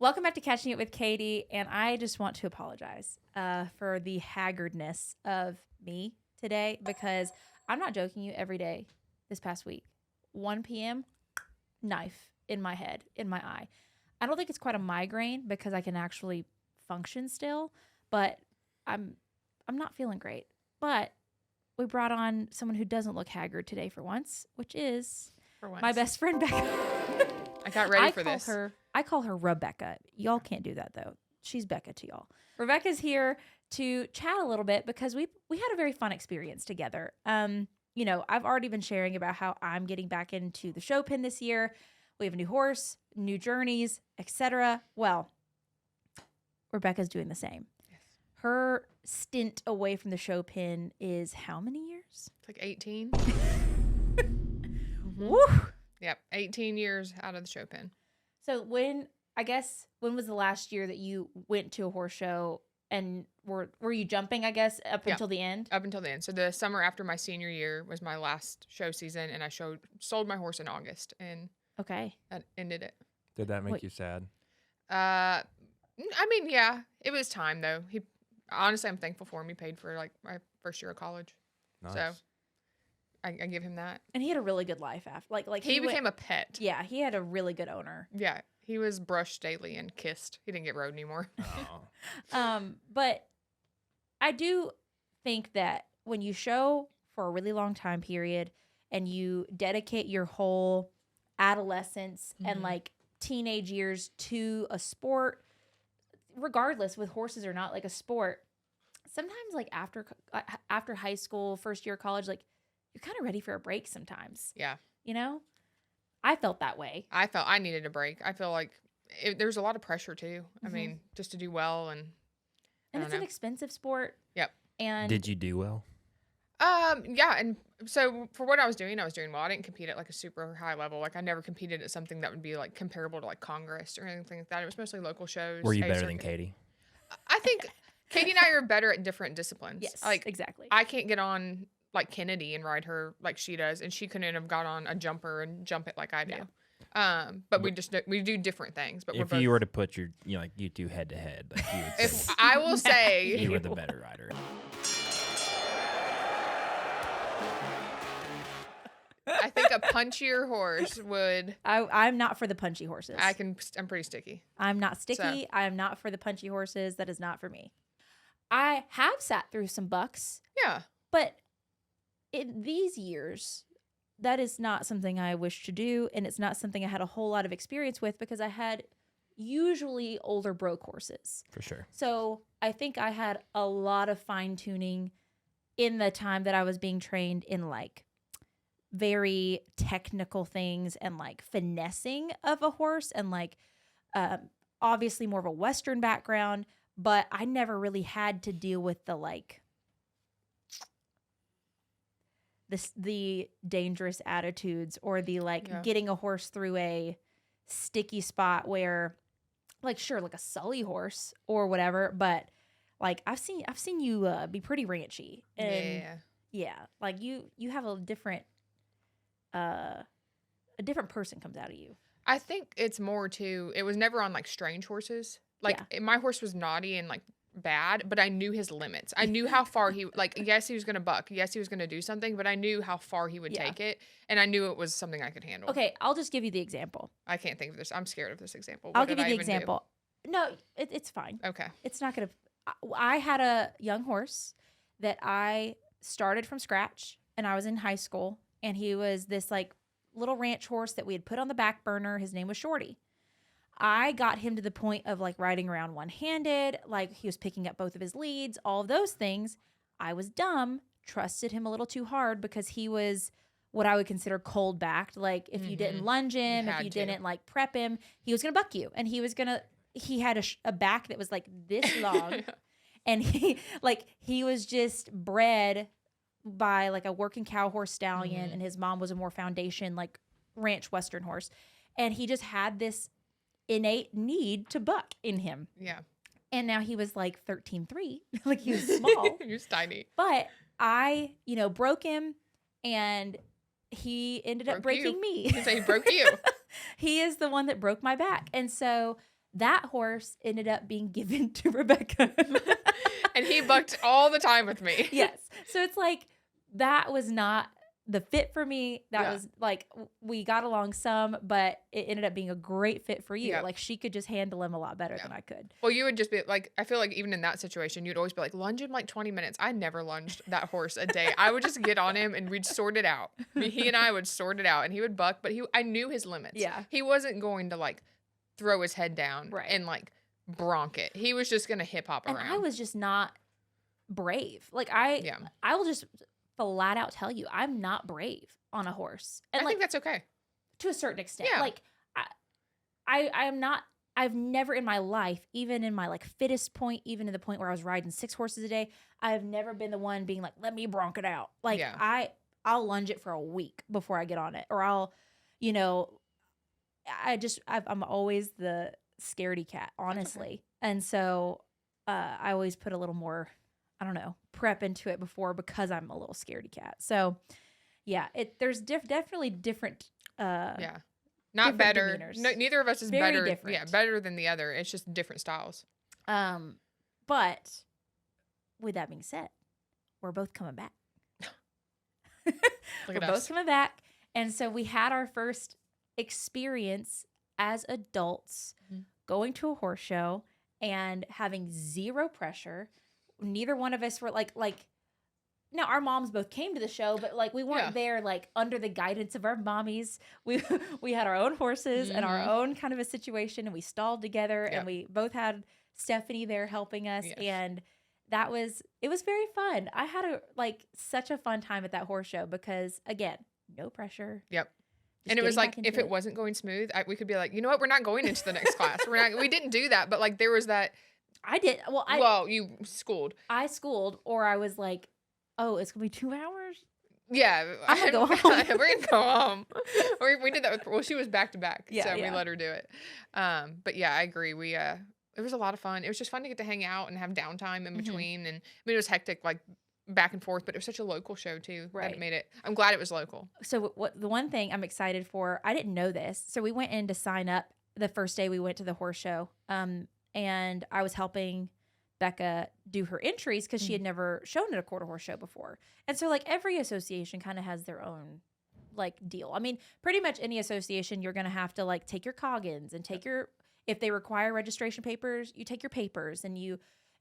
Welcome back to Catching Up with Katie, and I just want to apologize for the haggardness of me today because I'm not joking you. Every day this past week, 1 p.m., knife in my head, in my eye. I don't think it's quite a migraine because I can actually function still, but I'm not feeling great. But we brought on someone who doesn't look haggard today for once, which is my best friend Becca. I got ready for this. I call her Rebecca. Y'all can't do that though. She's Becca to y'all. Rebecca's here to chat a little bit because we had a very fun experience together. You know, I've already been sharing about how I'm getting back into the show pen this year. We have a new horse, new journeys, etc. Well, Rebecca's doing the same. Yes. Her stint away from the show pen is how many years? It's like 18. Woo! Yep, 18 years out of the show pen. So when was the last year that you went to a horse show and were you jumping, I guess, up until the end? Up until the end. So the summer after my senior year was my last show season, and I sold my horse in August, and okay, that ended it. Did that make you sad? I mean, yeah, it was time though. Honestly, I'm thankful for him. He paid for like my first year of college. Nice. So I give him that. And he had a really good life after. Like he became a pet. Yeah, he had a really good owner. Yeah, he was brushed daily and kissed. He didn't get rode anymore. Oh. But I do think that when you show for a really long time period and you dedicate your whole adolescence and like teenage years to a sport, regardless with horses or not, like a sport, sometimes like after high school, first year of college, like you're kind of ready for a break sometimes. Yeah. You know? I felt that way. I felt I needed a break. I feel like there's a lot of pressure too. I mean, just to do well and it's an expensive sport. Yep. And Did you do well? Yeah, and so for what I was doing well. I didn't compete at like a super high level. Like I never competed at something that would be like comparable to like Congress or anything like that. It was mostly local shows. Were you better than Katie? I think Katie and I are better at different disciplines. Yes, like exactly. I can't get on like Kennedy and ride her like she does, and she couldn't have got on a jumper and jump it like I do. Yeah. But we do different things. But if you were to put you two head to head, like you would say I will say you were the better rider. I think a punchier horse would. I'm not for the punchy horses. I'm pretty sticky. I'm not sticky. So. I am not for the punchy horses. That is not for me. I have sat through some bucks. Yeah. But in these years, that is not something I wish to do. And it's not something I had a whole lot of experience with because I had usually older broke horses. For sure. So I think I had a lot of fine tuning in the time that I was being trained in like very technical things and like finessing of a horse and like obviously more of a Western background, but I never really had to deal with the like the dangerous attitudes or the like getting a horse through a sticky spot where like sure like a Sully horse or whatever, but like I've seen you be pretty ranchy and like you have a different person comes out of you. I think it's more too. It was never on like strange horses. Like my horse was naughty and like bad, but I knew his limits. I knew how far he like. Yes, he was gonna buck. Yes, he was gonna do something, but I knew how far he would take it, and I knew it was something I could handle. Okay, I'll just give you the example. I can't think of this. I'm scared of this example. I'll give you the example. No, it's fine. Okay. It's not gonna. I had a young horse that I started from scratch, and I was in high school, and he was this like little ranch horse that we had put on the back burner. His name was Shorty. I got him to the point of like riding around one-handed, like he was picking up both of his leads, all of those things. I was dumb, trusted him a little too hard because he was what I would consider cold backed. Like if you didn't lunge him, if you didn't like prep him, he was going to buck you. And he had a back that was like this long. And he was just bred by like a working cow horse stallion, and his mom was a more foundation like ranch Western horse, and he just had this innate need to buck in him. Yeah. And now he was like 13.3, like he was small. He was tiny. But I, broke him, and he ended up breaking me. You say he broke you. He is the one that broke my back, and so That horse ended up being given to Rebecca. And he bucked all the time with me. Yes. So it's like, that was not the fit for me. That Yeah. was like, we got along some, but it ended up being a great fit for you. Yeah. Like, she could just handle him a lot better than I could. Well, you would just be like, I feel like even in that situation, you'd always be like, lunge him like 20 minutes. I never lunged that horse a day. I would just get on him and we'd sort it out. He and I would sort it out, and he would buck, but I knew his limits. Yeah. He wasn't going to like throw his head down Right. and like bronc it. He was just going to hip hop around. And I was just not brave. Like, Yeah. I will just flat out tell you, I'm not brave on a horse. And I like, think that's okay. to a certain extent. Yeah. Like, I am not, I've never in my life, even in my like fittest point, even to the point where I was riding 6 horses a day, I've never been the one being like, let me bronc it out. Like, Yeah. I'll lunge it for a week before I get on it. Or I'll, you know, I'm always the scaredy cat, honestly. And so I always put a little more, I don't know, prep into it before, because I'm a little scaredy cat. So yeah, there's definitely different. Yeah. Not different better. demeanors. No, neither of us is Very better. different. Yeah, better than the other. It's just different styles. But with that being said, we're both coming back. Look We're at both us. coming back. And so we had our first experience as adults going to a horse show and having zero pressure. Neither one of us were like now our moms both came to the show, but like we weren't there like under the guidance of our mommies. We had our own horses and our own kind of a situation, and we stalled together, and we both had Stephanie there helping us. Yes. And it was very fun. I had such a fun time at that horse show because, again, no pressure. Yep. Just And it was getting like, back if into it wasn't going smooth, we could be like, you know what? We're not going into the next class. We didn't do that. But like, there was that. I did. Well, you schooled. I schooled, or I was like, oh, it's going to be 2 hours? Yeah. I'm going to go home. We're going to go home. We did that she was back to back. Yeah, so we yeah. let her do it. But yeah, I agree. It was a lot of fun. It was just fun to get to hang out and have downtime in between. And I mean, it was hectic, like back and forth, but it was such a local show too. Right. That made it. I'm glad it was local. So the one thing I'm excited for, I didn't know this. So we went in to sign up the first day we went to the horse show. And I was helping Becca do her entries because she had never shown at a quarter horse show before. And so like every association kind of has their own like deal. I mean, pretty much any association, you're going to have to like take your Coggins and take if they require registration papers, you take your papers. And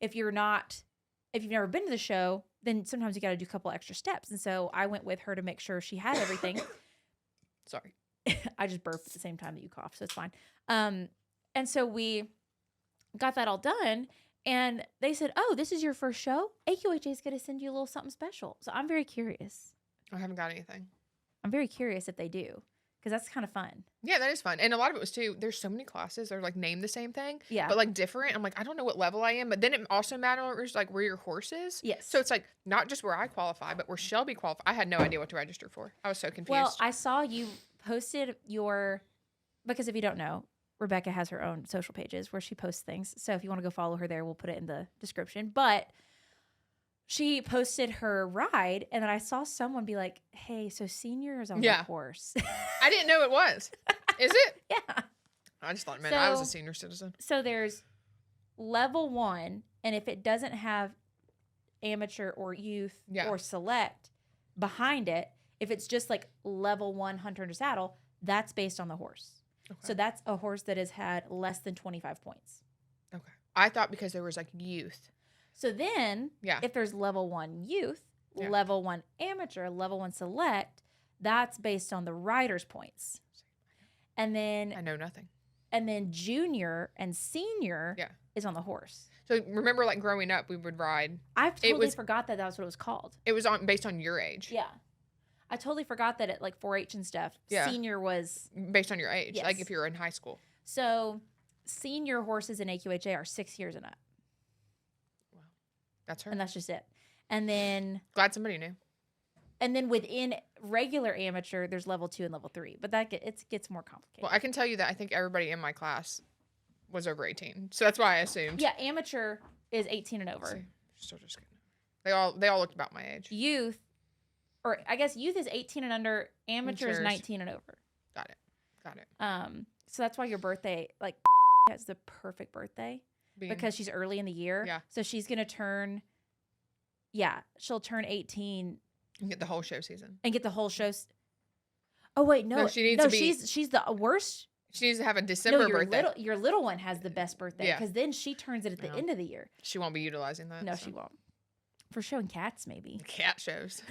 if you've never been to the show, then sometimes you got to do a couple extra steps. And so I went with her to make sure she had everything. Sorry. I just burped at the same time that you coughed, so it's fine. And so we got that all done, and they said, oh, this is your first show? AQHA is going to send you a little something special. So I'm very curious. I haven't got anything. I'm very curious if they do, because that's kind of fun. Yeah, that is fun. And a lot of it was too, there's so many classes that are like named the same thing, Yeah. but like different. I'm like, I don't know what level I am. But then it also matters like where your horse is. Yes. So it's like not just where I qualify, but where Shelby qualified. I had no idea what to register for. I was so confused. Well, I saw you posted because if you don't know, Rebecca has her own social pages where she posts things. So if you want to go follow her there, we'll put it in the description. But she posted her ride, and then I saw someone be like, hey, so senior is on the horse. I didn't know it was. Is it? Yeah. I just thought, man, I was a So- senior citizen. So there's level 1, and if it doesn't have amateur or youth or select behind it, if it's just like level 1 hunter and saddle, that's based on the horse. Okay. So that's a horse that has had less than 25 points. Okay. I thought because there was like youth. So then, if there's level 1 youth, level 1 amateur, level 1 select, that's based on the rider's points. And then I know nothing. And then junior and senior is on the horse. So remember, like growing up, we would ride. I totally forgot that was what it was called. It was based on your age. Yeah. I totally forgot that at like 4-H and stuff, senior was based on your age. Yes. Like if you're in high school. So senior horses in AQHA are 6 years and up. Wow. That's her. And that's just it. And then glad somebody knew. And then within regular amateur, there's level 2 and level 3, but it gets more complicated. Well, I can tell you that I think everybody in my class was over 18, so that's why I assumed. Yeah, amateur is 18 and over. Still just kidding. They all looked about my age. Youth, or I guess youth is 18 and under. Amateur is 19 and over. Got it. So that's why your birthday, like, has the perfect birthday Being- because she's early in the year. Yeah. So she's going to turn, she'll turn 18 and get the whole show season. and get the whole show. Oh, wait, no. No, she needs to be- she's the worst. She needs to have a December birthday. Your little one has the best birthday Yeah. because then she turns it at the end of the year. She won't be utilizing that. No, so. she won't. For showing cats, maybe. Cat shows.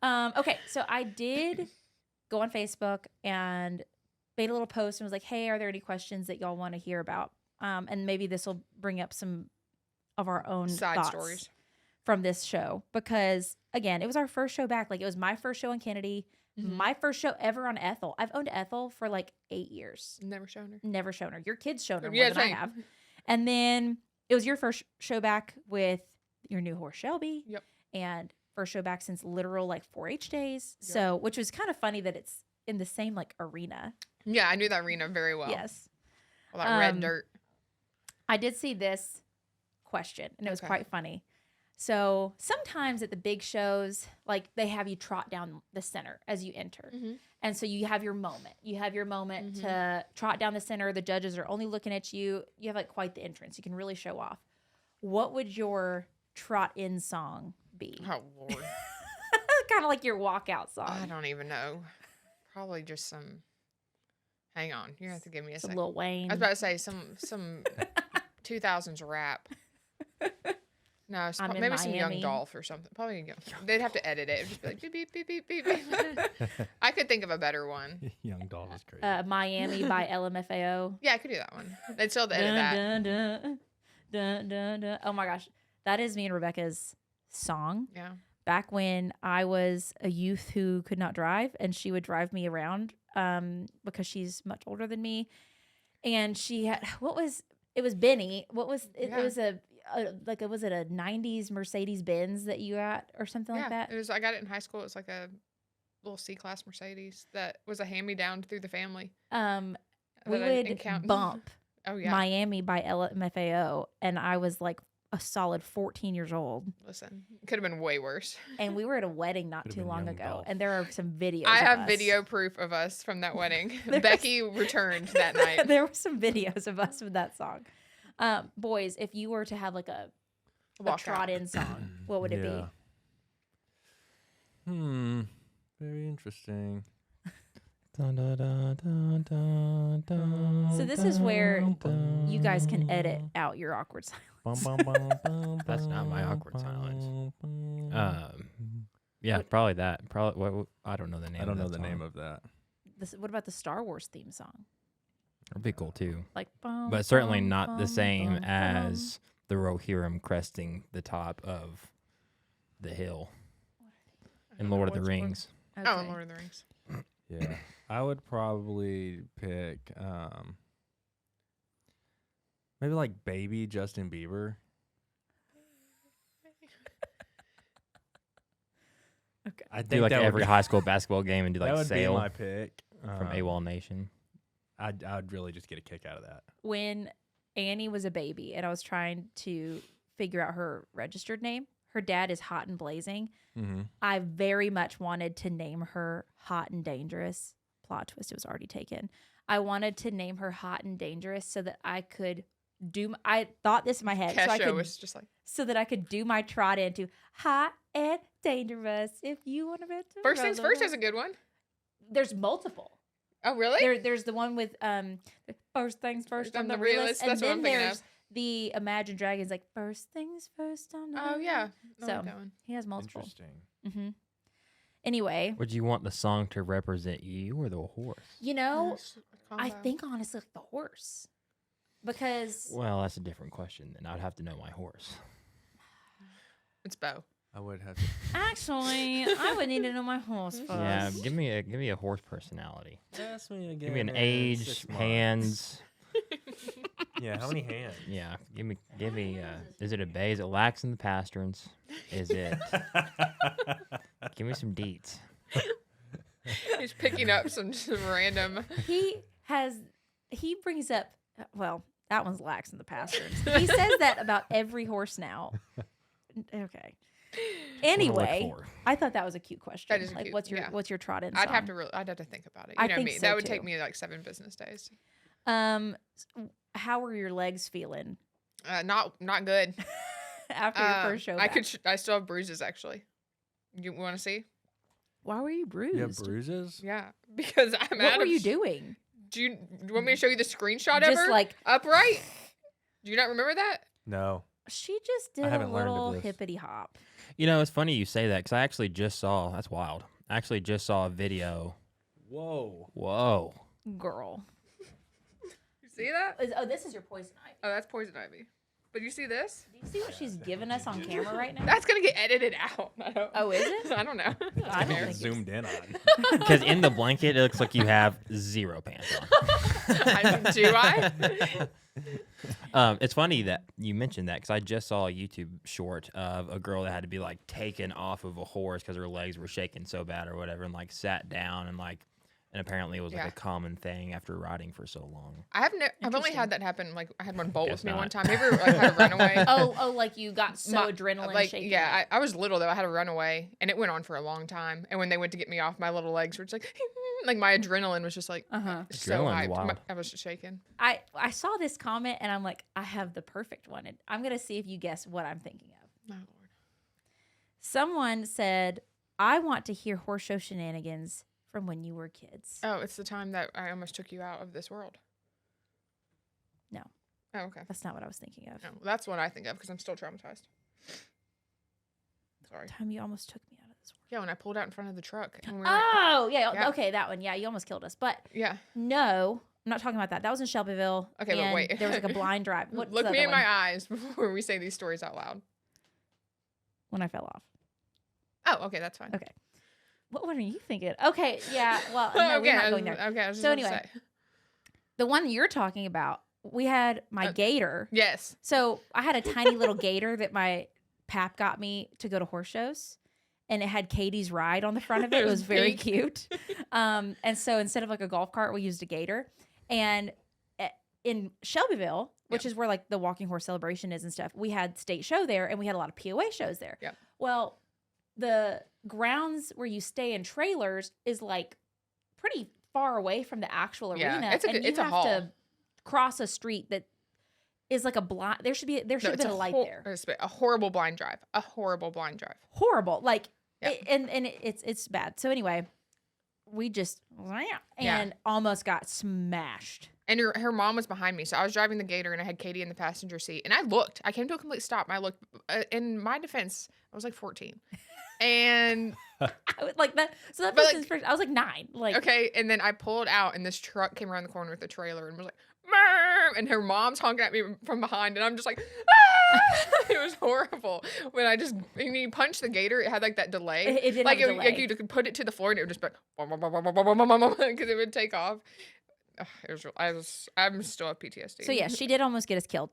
Okay, so I did go on Facebook and made a little post and was like, hey, are there any questions that y'all want to hear about? And maybe this will bring up some of our own Side thoughts stories from this show. Because, again, it was our first show back. Like, it was my first show on Kennedy. Mhm. My first show ever on Ethel. I've owned Ethel for like 8 years. Never shown her. Never shown her. Your kids shown her more Yeah, than I same. have. And then it was your first show back with your new horse, Shelby. Yep. And first show back since literal like 4-H days. Yep. So, which was kind of funny that it's in the same like arena. Yeah, I knew that arena very well. Yes. All that red dirt. I did see this question and it was Okay. quite funny. So sometimes at the big shows, like they have you trot down the center as you enter. Mm-hmm. And so you have your moment. You have your moment Mhm. to trot down the center. The judges are only looking at you. You have like quite the entrance. You can really show off. What would your trot in song be? Oh, Lord. Kind of like your walkout I song. don't even know. Probably just some. Hang on. You're going to have to give me a Some second. Lil Wayne. I was about to say some 2000s rap. No, it's I'm in maybe some Young Miami. Dolph or something. Probably young. They'd have to edit it. It'd just be like beep beep beep beep beep. beep. I could think of a better one. Young Doll is crazy. Miami by LMFAO. Yeah, I could do that one. They'd still have to edit that. Dun, dun, dun, dun, dun. Oh my gosh. That is me and Rebecca's song. Yeah. Back when I was a youth who could not drive and she would drive me around because she's much older than me. And she had, it was Benny. What was, it Yeah. was was it a 90s Mercedes Benz that you got or something like that? It was. I got it in high school. It was like a little C-class Mercedes that was a hand-me-down through the family. We that I would encountered. bump Oh yeah. Miami by LMFAO. And I was like a solid 14 years old. Listen, it could have been way worse. And we were at a wedding not Could've too been long Young ago. Dolph. And there are some videos. I of have us. video proof of us from that wedding. There's- Becky returned that night. There were some videos of us with that song. Boys, if you were to have like a Walk trot out. in song, what would it be? Very interesting. So this is where you guys can edit out your awkward silence. That's not my awkward silence. Yeah, probably that. Probably. I don't know the name. I don't know of that the name song. of that. What about the Star Wars theme song? That'd be cool too, Like, bum, but certainly bum, not the bum, same bum, as the Rohirrim cresting the top of the hill in Lord of the Rings. bum. Oh, Okay. in Lord of the Rings. Yeah, I would probably pick maybe like Baby Justin Bieber. Okay. I Do like that would every be- high school basketball game and do that like would sail be my pick from AWOL Nation. I'd really just get a kick out of that. When Annie was a baby and I was trying to figure out her registered name, her dad is Hot and Blazing. Mm-hmm. I very much wanted to name her Hot and Dangerous. Plot twist, it was already taken. I wanted to name her Hot and Dangerous so that I could do. I thought this in my head, Kesha was just like so that I could do my trot into Hot and Dangerous. If you want to bet. First Things First is a good one. There's multiple. Oh really? There's the one with First Things First, I'm the realist, That's and what then I'm thinking there's of. the Imagine Dragons like First Things First. I'm the Oh yeah. I So like that one. he has multiple. Interesting. Mm-hmm. Anyway, Would you want the song to represent you or the horse? you know, Yes, a I combo. think honestly like the horse, because Well, that's a different question. Then I'd have to know my horse. it's Bo. I would have to. actually I would need to know my horse first. Yeah, give me a horse personality. Ask me again. Give me an in age, 6 months. hands. Yeah, how many hands? Yeah, give me. Is it a bay? Is it lax in the pasterns? Is it? Give me some deets. He's picking up some random. He brings up, well, that one's lax in the pastures. He says that about every horse now. Okay. Anyway, I thought that was a cute question. That is like, cute, what's your yeah. trot in? I'd song? have to. I'd have to think about it. You I know think me. so, That would too. take me like 7 business days. How were your legs feeling Not good. after your first show? Back? I still have bruises actually. You want to see? Why were you bruised? You have bruises? Yeah, because I'm What out were of. you doing? Do you want me to show you the screenshot Just of her? like Upright. Do you not remember that? No. she just did a haven't learned of little this. hippity hop. You know, it's funny you say that because I actually just saw. That's wild. I actually just saw a video. Whoa. Whoa. Girl. You see that? Oh, this is your poison ivy. Oh, that's poison ivy. But you see this? Do you see what she's giving us on camera right now? That's gonna get edited out. Oh, is it? I don't know. I don't It's think zoomed in on. Because in the blanket, it looks like you have 0 pants on. Do I? It's funny that you mentioned that because I just saw a YouTube short of a girl that had to be like taken off of a horse because her legs were shaking so bad or whatever, and like sat down and apparently it was like Yeah. a common thing after riding for so long. I've only Interesting. had that happen. Like I had one bolt Guess with me one not. time. You ever like had a runaway? Oh, like you got so My- adrenaline like shaking. yeah, I was little though. I had a runaway, and it went on for a long time. And when they went to get me off, my little legs were just like my adrenaline was just like Uh-huh. so Adrenaline's hyped. wild. I was just shaking. I saw this comment and I'm like, I have the perfect one. And I'm gonna see if you guess what I'm thinking of. Oh Lord. Someone said, I want to hear horse show shenanigans from when you were kids. Oh, it's the time that I almost took you out of this world. No. Oh, okay. That's not what I was thinking of. No, that's what I think of because I'm still traumatized. Sorry. Time you almost took me out of this world. Yeah, when I pulled out in front of the truck. And we were Oh, yeah, Yeah. okay, that one. Yeah, you almost killed us. But yeah. no, I'm not talking about that. That was in Shelbyville. Okay, but and wait. There was like a blind drive. What's Look the me other in one? my eyes before we say these stories out loud. When I fell off. Oh, okay, that's fine. Okay. What one are you thinking? Okay, yeah. Well, no, we're not going there. Okay, I was just So about to anyway. say. The one that you're talking about, we had my gator. Yes. So I had a tiny little gator that my pap got me to go to horse shows. And it had Katie's ride on the front of it. It was very pink. cute. And so instead of like a golf cart, we used a gator. And in Shelbyville, which is where like the walking horse celebration is and stuff, we had state show there and we had a lot of POA shows there. Yep. Well, the grounds where you stay in trailers is like pretty far away from the actual Yeah, arena. it's a and good- you it's a have haul. to cross a street that is like a blind. There should have been a light there. It's a horrible blind drive. A horrible blind drive. Horrible. Like, Yeah. it's bad. So anyway, we just and almost got smashed. And her mom was behind me. So I was driving the gator and I had Katie in the passenger seat. And I looked. I came to a complete stop. And I looked. In my defense, I was like 14. And I was like that. So that But, person's first. I was like 9. Like okay. And then I pulled out and this truck came around the corner with a trailer and was like, "Mom!" And her mom's honking at me from behind. And I'm just like, ah! It was horrible. When you punched the gator, it had like that delay. It did like have a like delay. you could put it to the floor and it would just be because it would take off. I'm still at PTSD. So yeah, she did almost get us killed,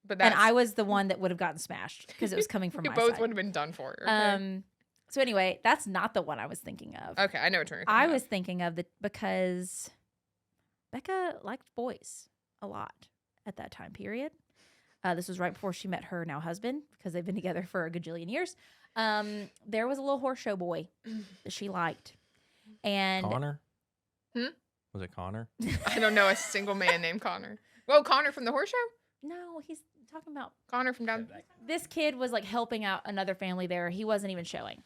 but and I was the one that would have gotten smashed because it was coming from we my both side. would have been done for. Okay? So anyway, that's not the one I was thinking of. Okay, I know what you're thinking I of. was thinking of because Becca liked boys a lot at that time period. This was right before she met her now husband because they've been together for a gajillion years. There was a little horse show boy that she liked, and Connor? Hmm? Was it Connor? I don't know a single man named Connor. Well, Connor from the horse show? no, he's talking about Connor from down. this kid was like helping out another family there. He wasn't even showing.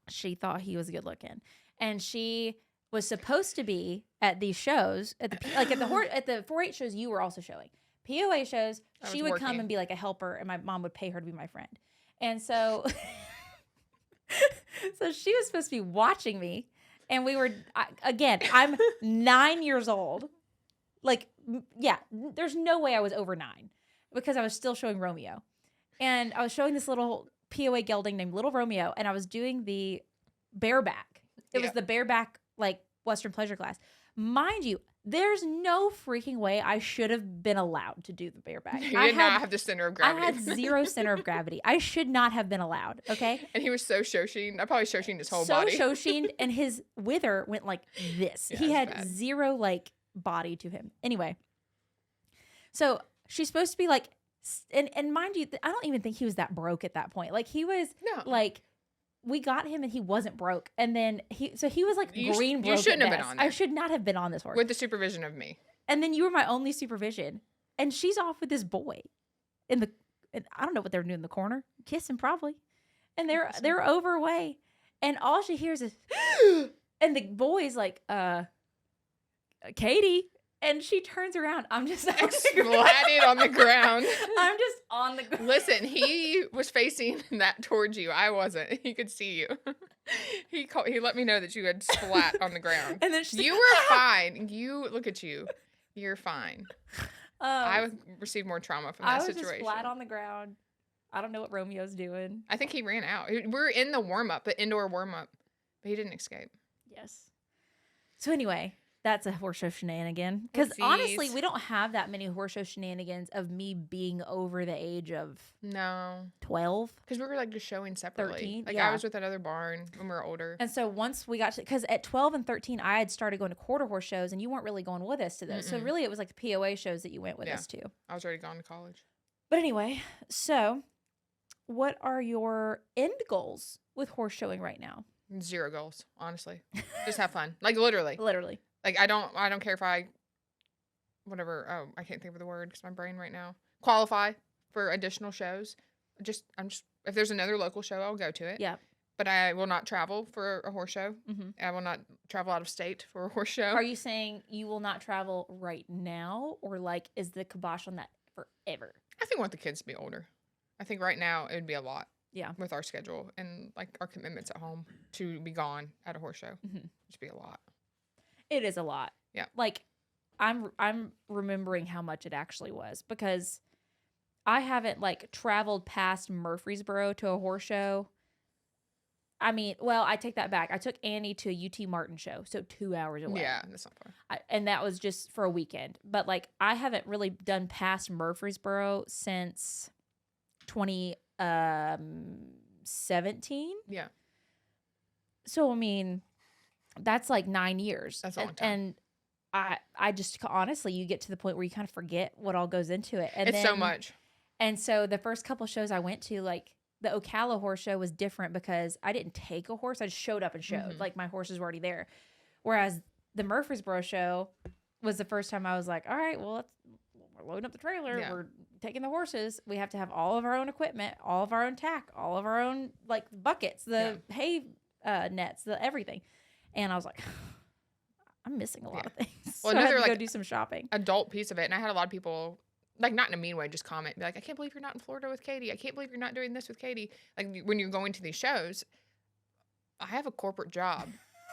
She thought he was good looking, and she was supposed to be at these shows at the 4-H shows. You were also showing POA shows. I She was would come working. and be like a helper, and my mom would pay her to be my friend. And so, so she was supposed to be watching me, and we were again. I'm 9 years old. Like, yeah, there's no way I was over 9 because I was still showing Romeo, and I was showing this little POA gelding named Little Romeo, and I was doing the bareback. It was Yeah. the bareback like Western pleasure class. Mind you, there's no freaking way I should have been allowed to do the bareback. You I did not have the center of I gravity. had 0 center of gravity. I should not have been allowed. Okay. And he was so Shoshin. I probably Shoshined his whole So body. Shoshin, and his wither went like this. Yeah, He it's had bad. 0 like body to him. Anyway, so she's supposed to be like, and mind you, I don't even think he was that broke at that point. Like he was No. like, we got him and he wasn't broke, and then he was like You green you broke. shouldn't at have been best. on I there. should not have been on this horse. With the supervision of me. And then you were my only supervision. And she's off with this boy and I don't know what they're doing in the corner. Kissing probably. And they're overway. And all she hears is, and the boy's like, Katie. And she turns around. I'm just splatted on the ground. I'm just on the ground. Listen, he was facing that towards you. I wasn't. He could see you. He let me know that you had splat on the ground. And then you were fine. You look at you. You're fine. I received more trauma from that situation. I was just flat on the ground. I don't know what Romeo's doing. I think he ran out. We're in the warm-up, the indoor warm-up, but he didn't escape. Yes. So anyway, that's a horse show shenanigan. Because honestly, we don't have that many horse show shenanigans of me being over the age of 12. Because we were like just showing separately. 13, like I was with that other barn when we were older. And so once we got to, because at 12 and 13, I had started going to quarter horse shows and you weren't really going with us to those. So really it was like the POA shows that you went with us to. I was already gone to college. But anyway, so what are your end goals with horse showing right now? 0 goals, honestly. Just have fun. Like literally. Literally. Like I don't care if I can't think of the word because my brain right now. Qualify for additional shows. I'm just if there's another local show, I'll go to it. Yeah. But I will not travel for a horse show. Mm-hmm. I will not travel out of state for a horse show. Are you saying you will not travel right now, or like is the kibosh on that forever? I think I want the kids to be older. I think right now it would be a lot. Yeah. With our schedule and like our commitments at home to be gone at a horse show. Mm-hmm. It'd be a lot. It is a lot. Yeah. Like I'm remembering how much it actually was because I haven't like traveled past Murfreesboro to a horse show. I mean, well, I take that back. I took Annie to a UT Martin show, so 2 hours away. Yeah, that's not far. And that was just for a weekend. But like I haven't really done past Murfreesboro since 2017. Yeah. So I mean, that's like 9 years. That's a long time. And I just honestly, you get to the point where you kind of forget what all goes into it. And it's so much. And so the first couple shows I went to, like the Ocala horse show was different because I didn't take a horse. I just showed up and showed. Mm-hmm. Like my horses were already there. Whereas the Murfreesboro show was the first time I was like, all right, well, we're loading up the trailer. Yeah. We're taking the horses. We have to have all of our own equipment, all of our own tack, all of our own like buckets, the hay nets, the everything. And I was like, I'm missing a lot of things. Well, so I had to like go do some shopping. Adult piece of it. And I had a lot of people, like not in a mean way, just comment, be like, I can't believe you're not in Florida with Katie. I can't believe you're not doing this with Katie. Like when you're going to these shows, I have a corporate job.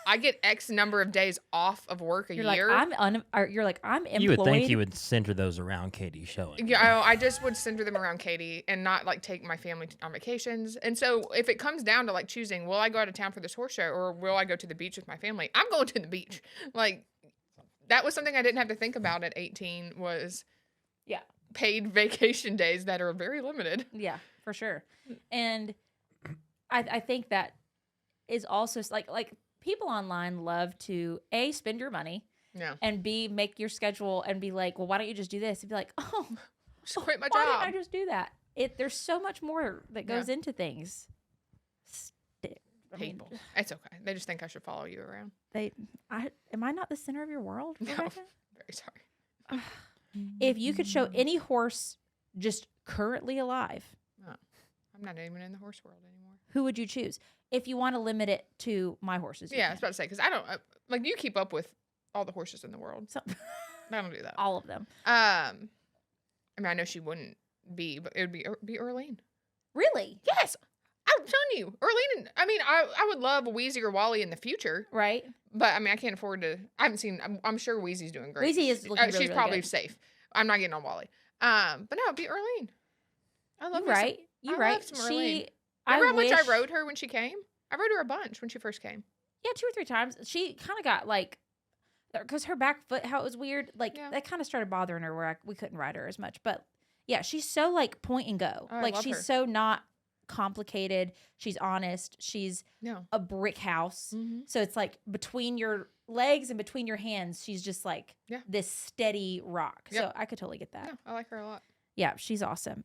I get X number of days off of work a year. You're like, I'm employed. You would think you would center those around Katie showing. Yeah, I just would center them around Katie and not like take my family on vacations. And so if it comes down to like choosing, will I go out of town for this horse show or will I go to the beach with my family? I'm going to the beach. Like that was something I didn't have to think about at 18 was paid vacation days that are very limited. Yeah, for sure. And I think that is also like people online love to A, spend your money, and B, make your schedule and be like, well, why don't you just do this? And be like, just quit my why job. didn't I just do that? There's so much more that goes into things. People, it's okay. They just think I should follow you around. Am I not the center of your world, Rebecca? No, very sorry. If you could show any horse just currently alive, I'm not even in the horse world anymore. Who would you choose? If you want to limit it to my horses. Yeah, I was about to say, because I don't, like you keep up with all the horses in the world. So, I don't do that. All of them. I mean, I know she wouldn't be, but it would be Earlene. Really? Yes. I'm telling you, Earlene, I mean, I would love a Wheezy or Wally in the future. Right. But, I mean, I can't afford to, I haven't seen, I'm sure Wheezy's doing great. Wheezy is looking she's really probably good. Safe. I'm not getting on Wally. But no, it'd be Earlene. I love her. Right. You're right. Love some Earlene. Remember how much I rode her when she came? I rode her a bunch when she first came. Yeah, 2 or 3 times. She kind of got like, because her back foot, how it was weird, like that kind of started bothering her where we couldn't ride her as much. But yeah, she's so like point and go. Like she's so not complicated. She's honest. She's a brick house. Mm-hmm. So it's like between your legs and between your hands, she's just like this steady rock. Yep. So I could totally get that. Yeah, I like her a lot. Yeah, she's awesome.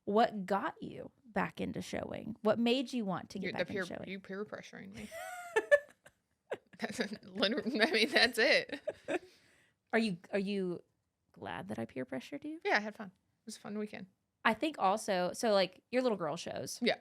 What got you back into showing? What made you want to get back into showing? You peer pressuring me. I mean, that's it. Are you glad that I peer pressured you? Yeah, I had fun. It was a fun weekend. I think also, so like your little girl shows. Yeah.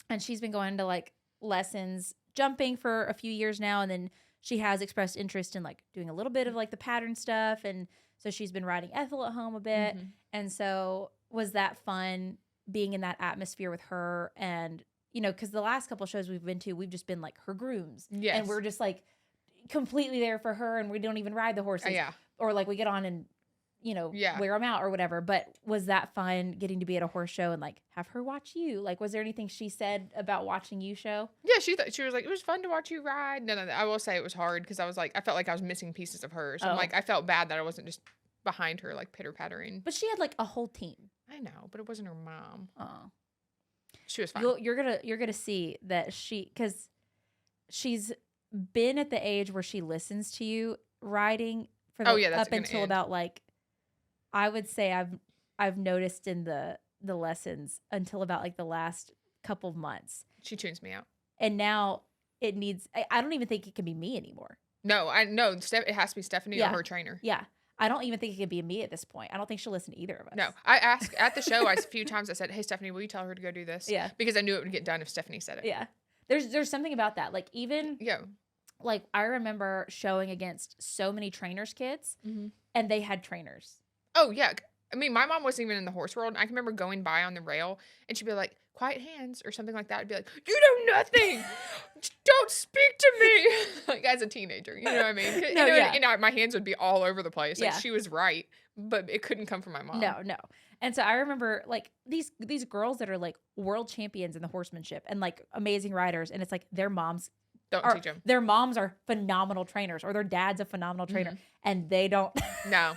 And she's been going to like lessons jumping for a few years now. And then she has expressed interest in like doing a little bit of like the pattern stuff. And so she's been riding Ethel at home a bit. Mm-hmm. And so was that fun being in that atmosphere with her? And, you know, because the last couple of shows we've been to, we've just been like her grooms. Yes. And we're just like completely there for her. And we don't even ride the horses. Yeah. Or like we get on and, you know, wear them out or whatever. But was that fun getting to be at a horse show and like have her watch you? Like, was there anything she said about watching you show? Yeah, she was like, it was fun to watch you ride. No, I will say it was hard because I felt like I was missing pieces of her. So I'm like, I felt bad that I wasn't just behind her, like pitter pattering. But she had like a whole team. I know, but it wasn't her mom. Oh, she was fine. You're gonna see that because she's been at the age where she listens to you riding for up until about like. I would say I've noticed in the lessons until about like the last couple of months. She tunes me out. And now it needs, I don't even think it can be me anymore. No, it has to be Stephanie or her trainer. Yeah. I don't even think it can be me at this point. I don't think she'll listen to either of us. No, I asked at the show a few times. I said, "Hey, Stephanie, will you tell her to go do this?" Yeah. Because I knew it would get done if Stephanie said it. Yeah. There's something about that. Like even, like I remember showing against so many trainers' kids and they had trainers. Oh, yeah. I mean, my mom wasn't even in the horse world. And I can remember going by on the rail and she'd be like, quiet hands or something like that. I'd be like, you know nothing. Don't speak to me. Like as a teenager, you know what I mean? And my hands would be all over the place. Like she was right, but it couldn't come from my mom. No. And so I remember like these girls that are like world champions in the horsemanship and like amazing riders. And it's like their moms teach them. Their moms are phenomenal trainers or their dad's a phenomenal trainer and they don't. No.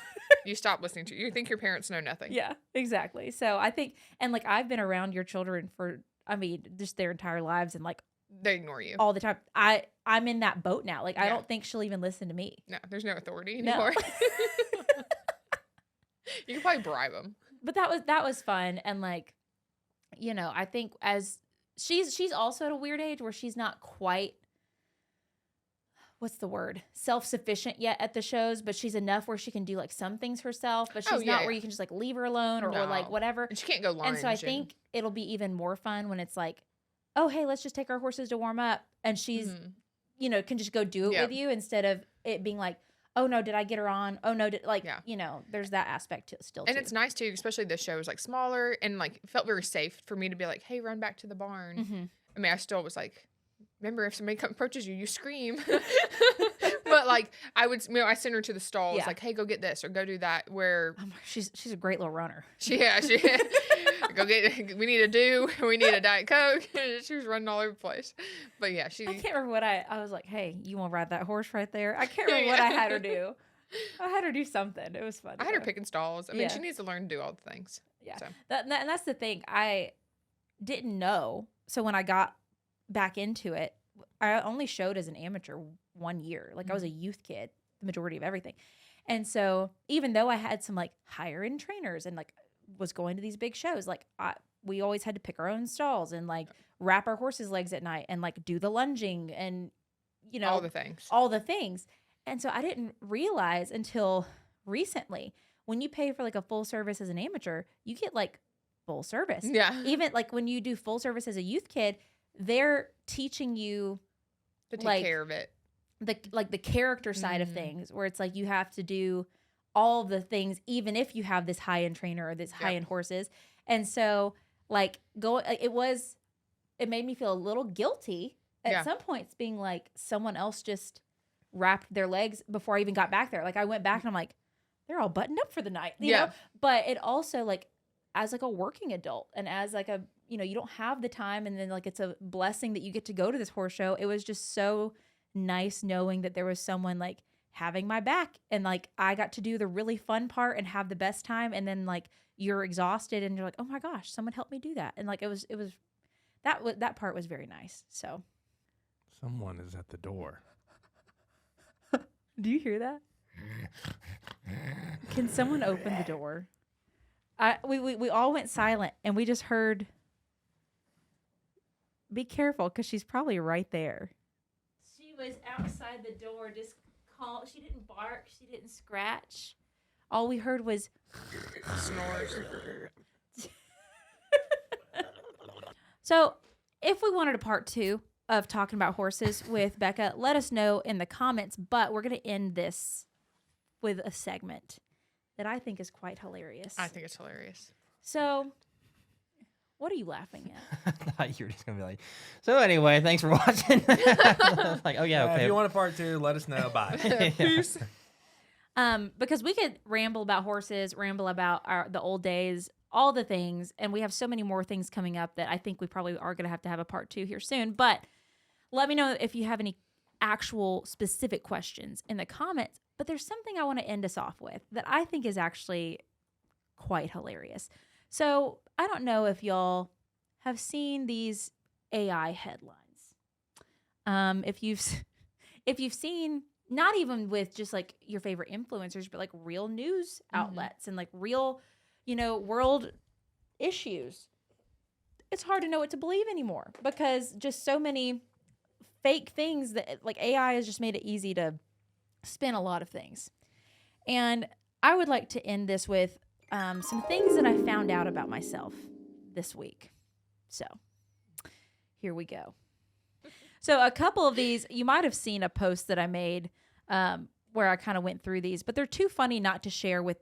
You stop listening to you think your parents know nothing. Yeah, exactly. So I think, and like I've been around your children for, I mean, just their entire lives and like they ignore you all the time. I'm in that boat now. Like I don't think she'll even listen to me. No, there's no authority anymore. No. You can probably bribe them. But that was fun. And like, you know, I think as she's also at a weird age where she's not quite, what's the word? Self-sufficient yet at the shows, but she's enough where she can do like some things herself, but she's not where you can just like leave her alone or like whatever. And she can't go lunge. And so I think it'll be even more fun when it's like, oh, hey, let's just take our horses to warm up. And she's, you know, can just go do it with you instead of it being like, oh no, did I get her on? Oh no, you know, there's that aspect still. And it's nice too, especially this show is like smaller and like it felt very safe for me to be like, hey, run back to the barn. I mean, I still was like, remember, if somebody approaches you, you scream. But like, I send her to the stalls, like, hey, go get this or go do that. Where she's a great little runner. She go get. We need a Diet Coke. She was running all over the place. But yeah, I can't remember what I was like. Hey, you want to ride that horse right there? I can't remember what I had her do. I had her do something. It was fun. I had her picking stalls. I mean, she needs to learn to do all the things. Yeah, so. And that's the thing. I didn't know. So when I got back into it, I only showed as an amateur 1 year. Like I was a youth kid, the majority of everything. And so even though I had some like higher end trainers and like was going to these big shows, like we always had to pick our own stalls and like wrap our horses' legs at night and like do the lunging and, you know, all the things. And so I didn't realize until recently when you pay for like a full service as an amateur, you get like full service. Yeah. Even like when you do full service as a youth kid, they're teaching you to take care of it. The character side of things where it's like you have to do all the things even if you have this high-end trainer or this high-end horses. And so like it made me feel a little guilty at some points being like someone else just wrapped their legs before I even got back there. Like I went back and I'm like, they're all buttoned up for the night, you know? But it also like as like a working adult and as like a, you know, you don't have the time and then like it's a blessing that you get to go to this horse show. It was just so nice knowing that there was someone like having my back and like I got to do the really fun part and have the best time and then like you're exhausted and you're like, oh my gosh, someone helped me do that. And like it was that part was very nice. So someone is at the door. Do you hear that? Can someone open the door? We all went silent and we just heard, be careful because she's probably right there. She was outside the door just call. She didn't bark. She didn't scratch. All we heard was Snores. So, if we wanted a part 2 of talking about horses with Becca, let us know in the comments. But we're going to end this with a segment that I think is quite hilarious. I think it's hilarious. So, what are you laughing at? I thought you were just gonna be like, so anyway, thanks for watching. I was like, oh yeah, okay. If you want a part 2, let us know. Bye. Peace. Because we could ramble about horses, ramble about the old days, all the things, and we have so many more things coming up that I think we probably are going to have a part 2 here soon. But let me know if you have any actual specific questions in the comments. But there's something I want to end us off with that I think is actually quite hilarious. So I don't know if y'all have seen these AI headlines. If you've seen, not even with just like your favorite influencers, but like real news outlets and like real, world issues, it's hard to know what to believe anymore because just so many fake things that like AI has just made it easy to spin a lot of things. And I would like to end this with some things that I found out about myself this week. So here we go. So a couple of these, you might have seen a post that I made where I kind of went through these, but they're too funny not to share with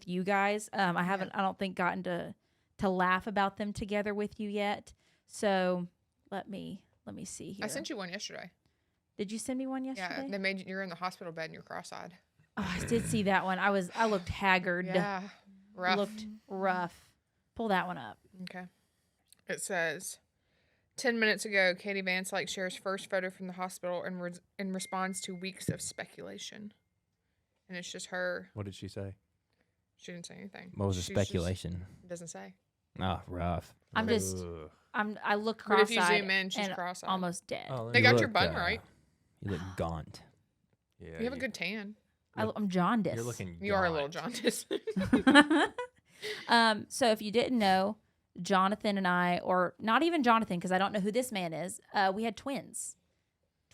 you guys. I don't think gotten to laugh about them together with you yet. So let me see here. I sent you one yesterday. Did you send me one yesterday? Yeah, they made you're in the hospital bed and you're cross-eyed. Oh, I did see that one. I looked haggard. Yeah, rough. Looked rough. Pull that one up. Okay. It says, 10 minutes ago, Katie Vance shares first photo from the hospital in response to weeks of speculation. And it's just her. What did she say? She didn't say anything. What was the She's just- speculation? It doesn't say. Oh, rough. I look But if cross-eyed you zoom in, she's and cross-eyed. almost dead. Oh, They got your bun right. You look gaunt. Yeah, You have a good tan. I'm jaundiced. You're looking. You are a little gaunt. jaundiced. So if you didn't know, Jonathan and I, or not even Jonathan, because I don't know who this man is, we had twins.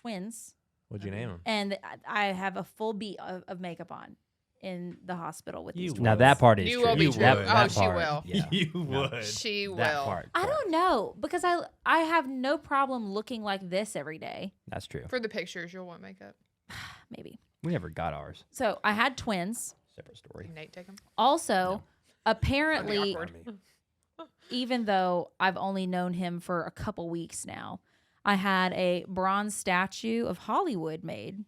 What'd you name him? And I have a full beat of makeup on in the hospital with these You twins. Now that part is You true. will be true. That, Oh, that she part, will. Yeah. You No, would. She will. that part. I don't know, because I have no problem looking like this every day. That's true. For the pictures, you'll want makeup. Maybe. We never got ours. So I had twins. Separate story. Can Nate take them? Also, apparently, awkward. even though I've only known him for a couple weeks now, I had a bronze statue of Hollywood made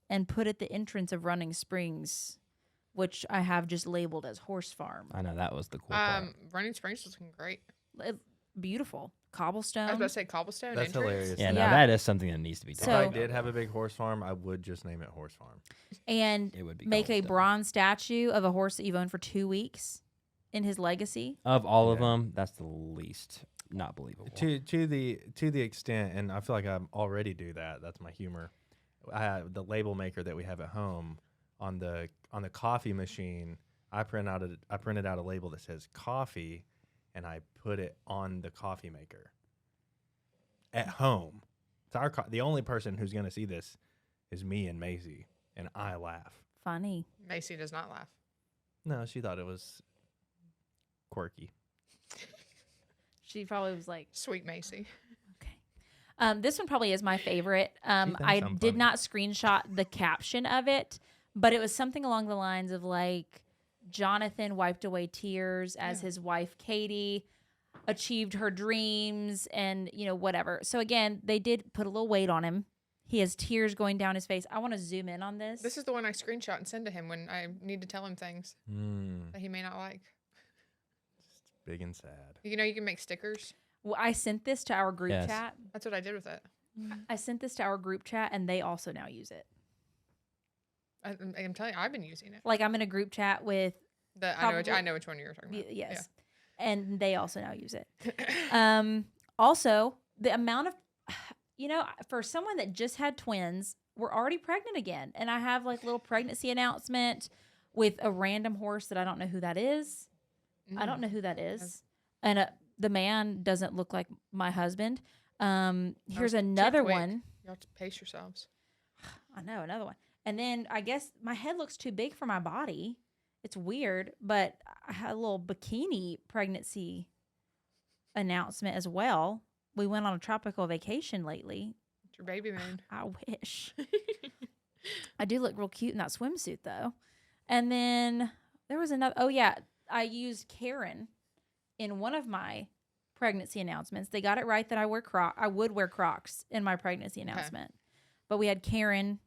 and put at the entrance of Running Springs, which I have just labeled as Horse Farm. I know that was the cool part. Running Springs is looking great. Beautiful. I Cobblestone. was about to say cobblestone. That's entrance. hilarious. Yeah, Yeah. no, that is something that needs to be If done. So- I did have a big horse farm, I would just name it Horse Farm. And It would be make a cobblestone. bronze statue of a horse that you've owned for 2 weeks in his legacy. Of all of Yeah. them, that's the least not believable. To the extent, and I feel like I already do that. That's my humor. I have the label maker that we have at home on the coffee machine. I printed out a label that says coffee, and I put it on the coffee maker at home. It's the only person who's gonna see this is me and Maisie, and I laugh. Funny. Macy does not laugh. No, she thought it was quirky. She probably was like, Sweet Macy. okay. This one probably is my favorite. thinks I I'm did funny. not screenshot the caption of it, but it was something along the lines of like, Jonathan wiped away tears as his wife, Katie, achieved her dreams and, whatever. So again, they did put a little weight on him. He has tears going down his face. I want to zoom in on this. This is the one I screenshot and send to him when I need to tell him things that he may not like. Big and sad. You know, you can make stickers. Well, I sent this to our group Yes. chat. That's what I did with it. I sent this to our group chat, and they also now use it. I'm telling you, I've been using it. Like I'm in a group chat with I know which one you're talking about. yes, and they also now use it. Also, the amount of, for someone that just had twins, we're already pregnant again, and I have like little pregnancy announcement with a random horse that I don't know who that is. I don't know who that is, and the man doesn't look like my husband. Here's too another quick. one. You have to pace yourselves. I know another one. And then I guess my head looks too big for my body. It's weird, but I had a little bikini pregnancy announcement as well. We went on a tropical vacation lately. It's your baby moon. I wish. I do look real cute in that swimsuit though. And then there was another. Oh yeah, I used Karen in one of my pregnancy announcements. They got it right that I would wear Crocs in my pregnancy announcement. But we had Karen,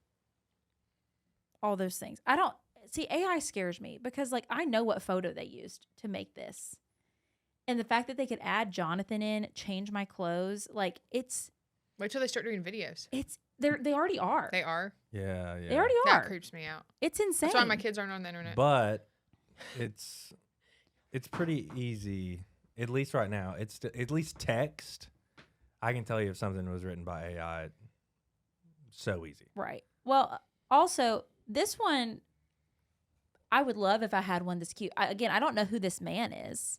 all those things. I don't see AI scares me because like I know what photo they used to make this. And the fact that they could add Jonathan in, change my clothes, like it's Wait till they start doing videos. they already are. They are. Yeah. They already are. That creeps me out. It's insane. That's why my kids aren't on the internet. But it's pretty easy, at least right now. It's at least text. I can tell you if something was written by AI. So easy. Right. Well, also this one, I would love if I had one this cute. Again, I don't know who this man is,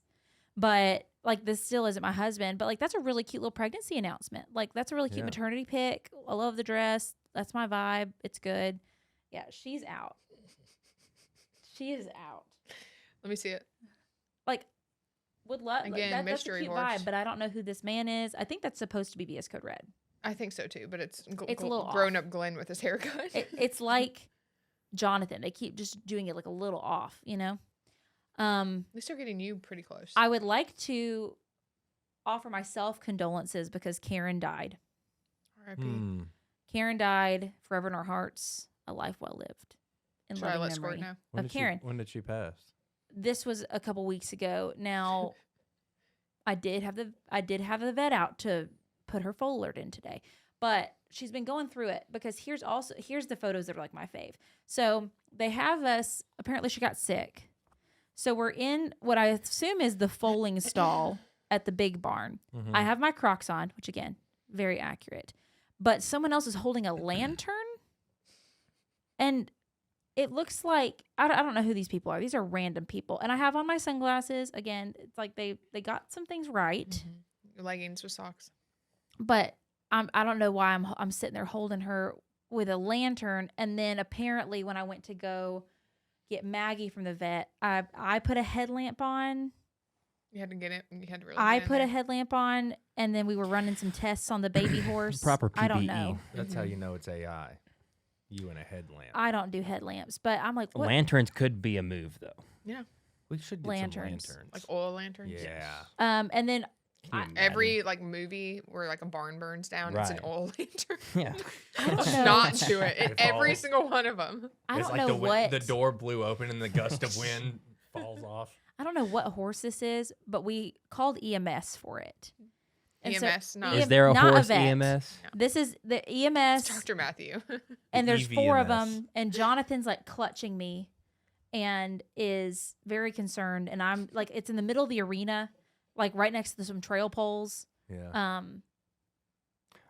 but like this still isn't my husband. But like that's a really cute little pregnancy announcement. Like that's a really cute maternity pic. I love the dress. That's my vibe. It's good. Yeah, she's out. She is out. Let me see it. Like, would love Again, that's a mystery cute horse. vibe, but I don't know who this man is. I think that's supposed to be VS Code Red. I think so too, but it's It's a little grown up Glenn with his haircut. It's like Jonathan. They keep just doing it like a little off, you know. They start getting you pretty close. I would like to offer myself condolences because Karen died. R.I.P. Karen died, forever in our hearts. A life well lived. In Should I loving let memory Squirt know? of Karen. When did she pass? This was a couple weeks ago. Now, I did have the vet out to put her full alert in today, but she's been going through it because here's the photos that are like my fave. So they have us. Apparently, she got sick. So we're in what I assume is the foaling stall at the big barn. Mm-hmm. I have my Crocs on, which again, very accurate. But someone else is holding a lantern, and it looks like I don't know who these people are. These are random people, and I have on my sunglasses. Again, it's like they got some things right, Leggings with socks. but I don't know why I'm sitting there holding her with a lantern, and then apparently when I went to go get Maggie from the vet, I put a headlamp on. You had to get it. You had to really. I get in put there. a headlamp on, and then we were running some tests on the baby horse. Proper I don't PPE. know. That's how you know it's AI. You and a headlamp. I don't do headlamps, but I'm like, what? Lanterns could be a move though. Yeah, We should get Lanterns. some lanterns. like oil lanterns. Yeah. And then Can you imagine? Every like movie where like a barn burns down, it's an Right. oil lantern. Yeah. I don't Just know. not do it. It Every falls. single one of them. I It's don't like know what the door blew open and the gust of wind falls off. I don't know what horse this is, but we called EMS for it. And so EMS, not Is there a not horse vet. EMS? This is the EMS, Dr. Matthew. and there's 4 of EVMS. them, and Jonathan's like clutching me, and is very concerned, and I'm like, it's in the middle of the arena, like right next to some trail poles. Yeah.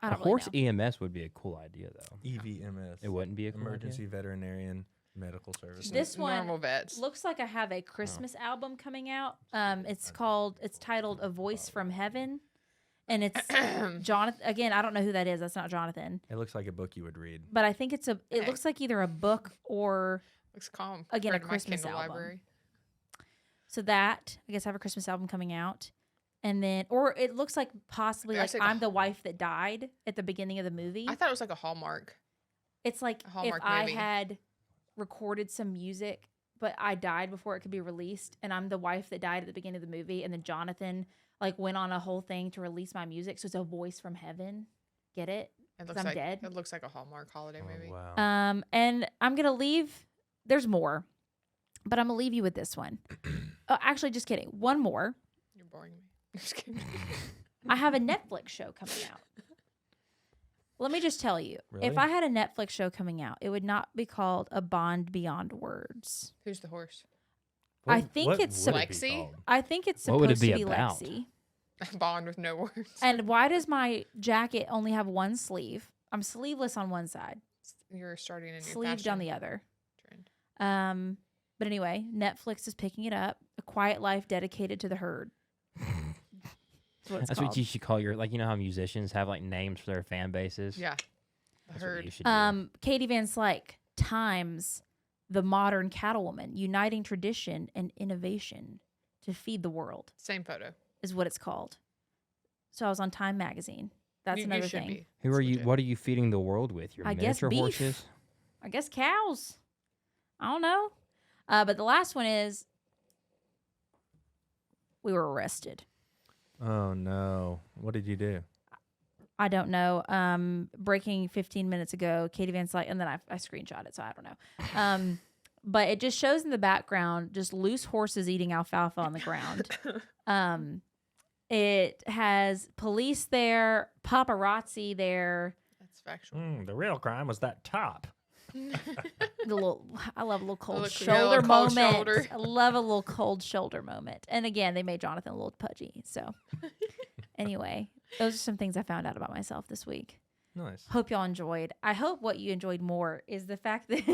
I A don't really horse know. EMS would be a cool idea though. EVMS. It wouldn't be a cool Emergency Veterinarian Medical Services. This one Normal vets. Looks like I have a Christmas album coming out. It's titled A Voice from Heaven, and it's Jonathan. Again, I don't know who that is. That's not Jonathan, It looks like a book you would read. but I think it Okay. looks like either a book or Looks calm. Again, a Read in my Christmas Kindle album. library. so that I guess I have a Christmas album coming out, and then or it looks like possibly I like said I'm the wife that died at the beginning of the movie. I thought it was like a Hallmark. It's like A if Hallmark I movie. had recorded some music, but I died before it could be released, and I'm the wife that died at the beginning of the movie, and then Jonathan like went on a whole thing to release my music, so it's a voice from heaven. Get it? It 'Cause looks I'm like dead. it looks like a Hallmark holiday Oh, movie. wow. And I'm gonna leave. There's more, but I'm gonna leave you with this one. Oh, actually, just kidding. One more. You're boring me. Just kidding. I have a Netflix show coming out. Let me just tell you, if Really? I had a Netflix show coming out, it would not be called A Bond Beyond Words. Who's the horse? I think it's would it be Lexi? called? I think it's What would supposed it to be be about? Lexi. A Bond with no words. And why does my jacket only have one sleeve? I'm sleeveless on one side, You're starting a new sleeved on the other. trend. But anyway, Netflix is picking it up. A Quiet Life dedicated to the herd. That's what it's That's called. what you should call your, like, you know how musicians have like names for their fan bases? Yeah. That's what Heard. you should do. Katie Van Slyke, times the modern cattlewoman, uniting tradition and innovation to feed the world, Same photo. is what it's called. So I was on Time Magazine. That's You another should thing. be. Who It's are you? legit. What are you feeding the world with? Your I guess miniature beef. horses? I guess cows. I don't know. But the last one is we were arrested. Oh no! What did you do? I don't know. Breaking 15 minutes ago, Katie Van Slyke, and then I screenshot it, so I don't know. But it just shows in the background just loose horses eating alfalfa on the ground. It has police there, paparazzi there. That's factual. The real crime was that top. I love a little cold Little shoulder cold moment. shoulder. I love a little cold shoulder moment. And again, they made Jonathan a little pudgy. So anyway, those are some things I found out about myself this week. Nice. Hope y'all enjoyed. I hope what you enjoyed more is the fact that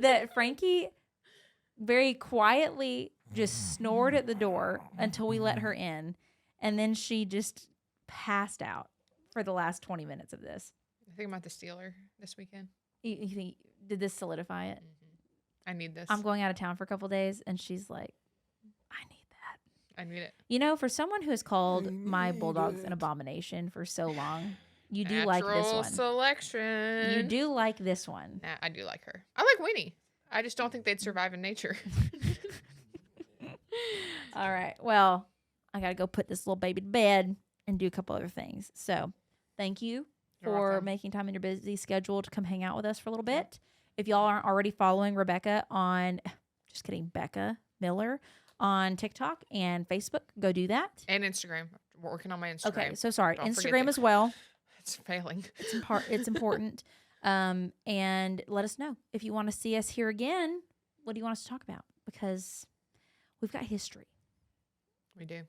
that Frankie very quietly just snored at the door until we let her in, and then she just passed out for the last 20 minutes of this. I think I'm about to steal her this weekend. You think, did this solidify it? I need this. I'm going out of town for a couple days, and she's like, I need that. I need it. You know, for someone who has called my bulldogs an abomination for so long, you do like this Natural one. selection. You do like this one. Nah, I do like her. I like Winnie. I just don't think they'd survive in nature. All right. Well, I got to go put this little baby to bed and do a couple other things. So thank you You're for welcome. making time in your busy schedule to come hang out with us for a little bit. If y'all aren't already following Rebecca on, just kidding, Becca Miller on TikTok and Facebook, go do that. And Instagram. We're working on my Instagram. Okay. So sorry. Don't forget Instagram that. as well. It's failing. It's important. And let us know if you want to see us here again. What do you want us to talk about? Because we've got history. We do.